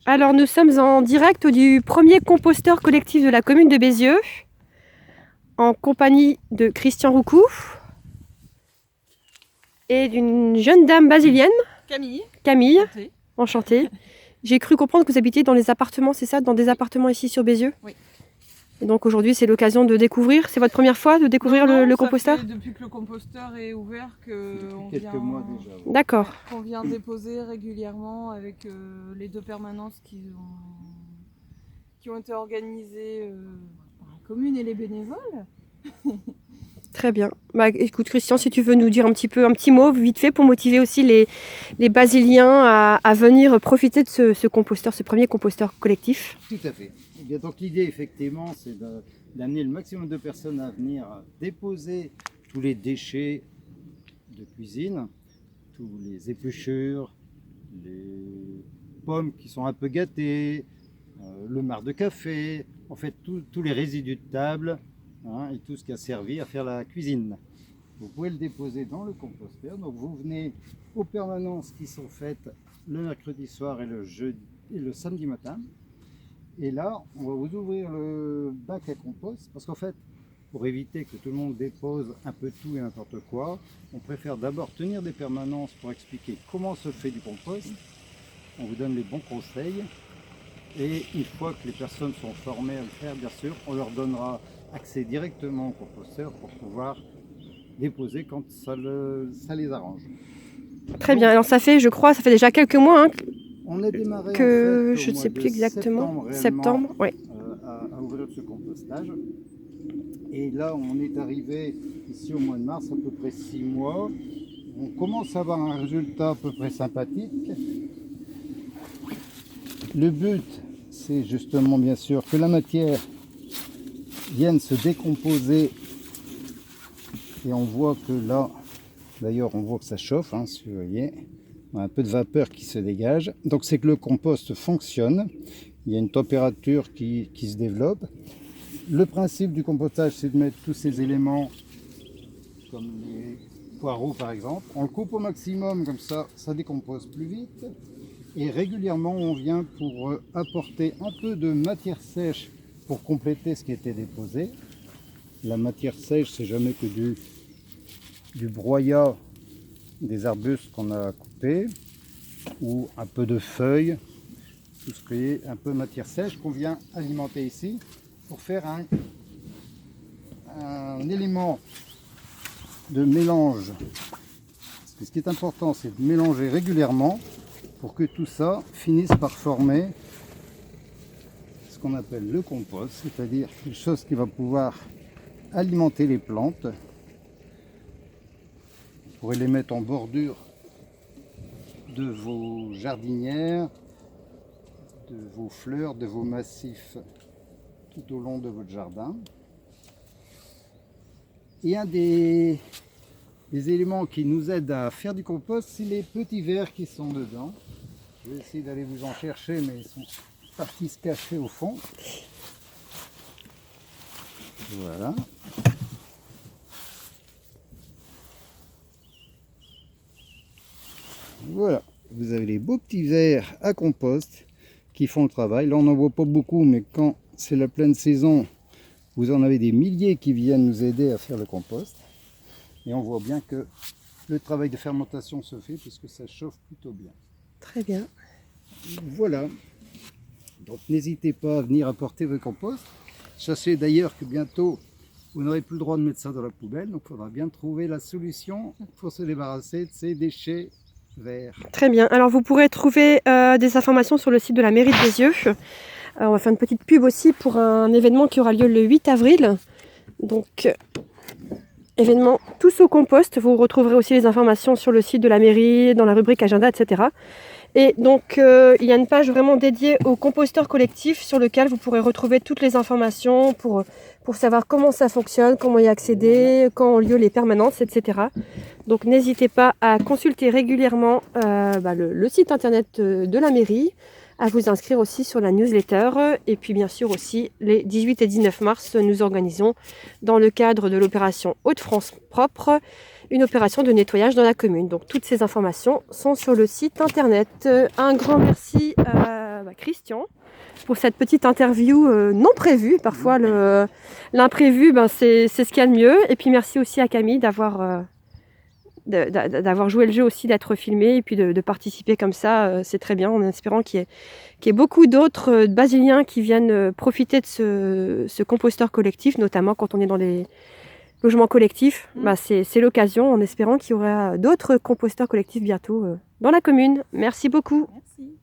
Alors nous sommes en direct du premier composteur collectif de la commune de Bézieux, en compagnie de Christian Roucou et d'une jeune dame basilienne, Camille, enchantée. J'ai cru comprendre que vous habitiez dans les appartements, c'est ça, dans des appartements ici sur Bézieux? Oui. Et donc aujourd'hui c'est l'occasion de découvrir, c'est votre première fois de découvrir le composteur? Ça fait depuis que le composteur est ouvert D'accord. qu'on vient déposer régulièrement avec les 2 permanences qui ont été organisées par la commune et les bénévoles. Très bien. Bah, écoute Christian, si tu veux nous dire un petit mot vite fait pour motiver aussi les basiliens à venir profiter de ce composteur, ce premier composteur collectif. Tout à fait. Et bien, donc l'idée effectivement c'est d'amener le maximum de personnes à venir déposer tous les déchets de cuisine, tous les épluchures, les pommes qui sont un peu gâtées, le marc de café, en fait tous les résidus de table. Et tout ce qui a servi à faire la cuisine. Vous pouvez le déposer dans le composteur. Donc vous venez aux permanences qui sont faites le mercredi soir et le samedi matin. Et là, on va vous ouvrir le bac à compost parce qu'en fait, pour éviter que tout le monde dépose un peu tout et n'importe quoi, on préfère d'abord tenir des permanences pour expliquer comment se fait du compost. On vous donne les bons conseils. Et une fois que les personnes sont formées à le faire, bien sûr, on leur donnera accès directement au composteur pour pouvoir déposer quand ça les arrange. Très bien, alors ça fait déjà quelques mois on a démarré que en fait, je ne sais plus exactement, septembre ouais. À ouvrir ce compostage. Et là, on est arrivé ici au mois de mars, à peu près 6 mois. On commence à avoir un résultat à peu près sympathique. Le but, c'est justement bien sûr que la matière vienne se décomposer et on voit que là, d'ailleurs on voit que ça chauffe, si vous voyez, on a un peu de vapeur qui se dégage, donc c'est que le compost fonctionne, il y a une température qui se développe. Le principe du compostage, c'est de mettre tous ces éléments comme les poireaux par exemple, on le coupe au maximum comme ça décompose plus vite et régulièrement on vient pour apporter un peu de matière sèche pour compléter ce qui était déposé. La matière sèche, c'est jamais que du broyat des arbustes qu'on a coupés ou un peu de feuilles, tout ce qui est un peu matière sèche qu'on vient alimenter ici pour faire un élément de mélange. Parce que ce qui est important, c'est de mélanger régulièrement pour que tout ça finisse par former ce qu'on appelle le compost, c'est-à-dire quelque chose qui va pouvoir alimenter les plantes. Vous pourrez les mettre en bordure de vos jardinières, de vos fleurs, de vos massifs tout au long de votre jardin. Et un des éléments qui nous aide à faire du compost, c'est les petits vers qui sont dedans. Je vais essayer d'aller vous en chercher, mais ils sont partis se cacher au fond. Voilà. Voilà, vous avez les beaux petits vers à compost qui font le travail. Là on n'en voit pas beaucoup, mais quand c'est la pleine saison, vous en avez des milliers qui viennent nous aider à faire le compost. Et on voit bien que le travail de fermentation se fait puisque ça chauffe plutôt bien. Très bien. Voilà. Donc n'hésitez pas à venir apporter vos composts. Sachez d'ailleurs que bientôt vous n'aurez plus le droit de mettre ça dans la poubelle. Donc il faudra bien trouver la solution pour se débarrasser de ces déchets verts. Très bien. Alors vous pourrez trouver des informations sur le site de la mairie de Bézieux. On va faire une petite pub aussi pour un événement qui aura lieu le 8 avril. Donc événement tous au compost. Vous retrouverez aussi les informations sur le site de la mairie, dans la rubrique agenda, etc. Et donc il y a une page vraiment dédiée au composteur collectif sur lequel vous pourrez retrouver toutes les informations pour savoir comment ça fonctionne, comment y accéder, quand ont lieu les permanences, etc. Donc n'hésitez pas à consulter régulièrement le site internet de la mairie, à vous inscrire aussi sur la newsletter. Et puis bien sûr aussi les 18 et 19 mars, nous organisons dans le cadre de l'opération Hauts-de-France propre une opération de nettoyage dans la commune. Donc toutes ces informations sont sur le site internet. Un grand merci à Christian pour cette petite interview non prévue. Parfois l'imprévu, c'est ce qu'il y a de mieux. Et puis merci aussi à Camille d'avoir joué le jeu aussi, d'être filmé et puis de participer comme ça. C'est très bien, en espérant qu'il y ait beaucoup d'autres basiliens qui viennent profiter de ce composteur collectif, notamment quand on est dans les logements collectifs. C'est l'occasion, en espérant qu'il y aura d'autres composteurs collectifs bientôt dans la commune. Merci beaucoup. Merci.